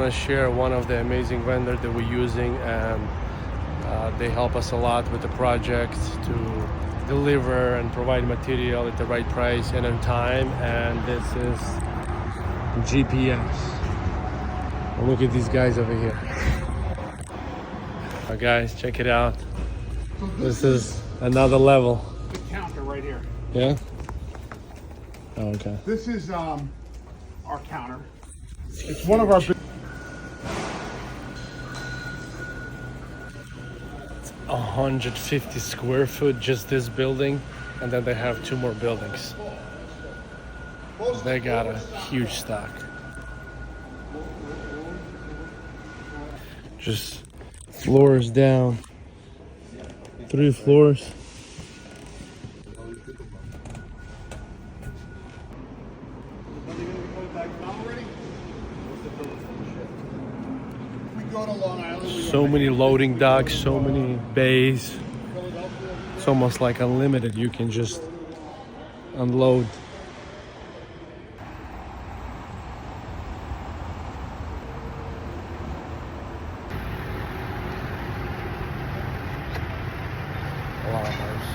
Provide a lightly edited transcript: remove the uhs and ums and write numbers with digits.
to share one of the amazing vendors that we're using, and they help us a lot with the project to deliver and provide material at the right price and on time. And this is GPS. Look at these guys over here. Guys, check it out. This is another level. The counter right here. Yeah? Oh, okay. This is our counter. It's one of our big. 150 square foot, just this building, and then they have 2 more buildings. They got a huge stock. Just floors down, 3 floors. So many loading docks, so many bays. It's almost like unlimited. You can just unload. A lot of those.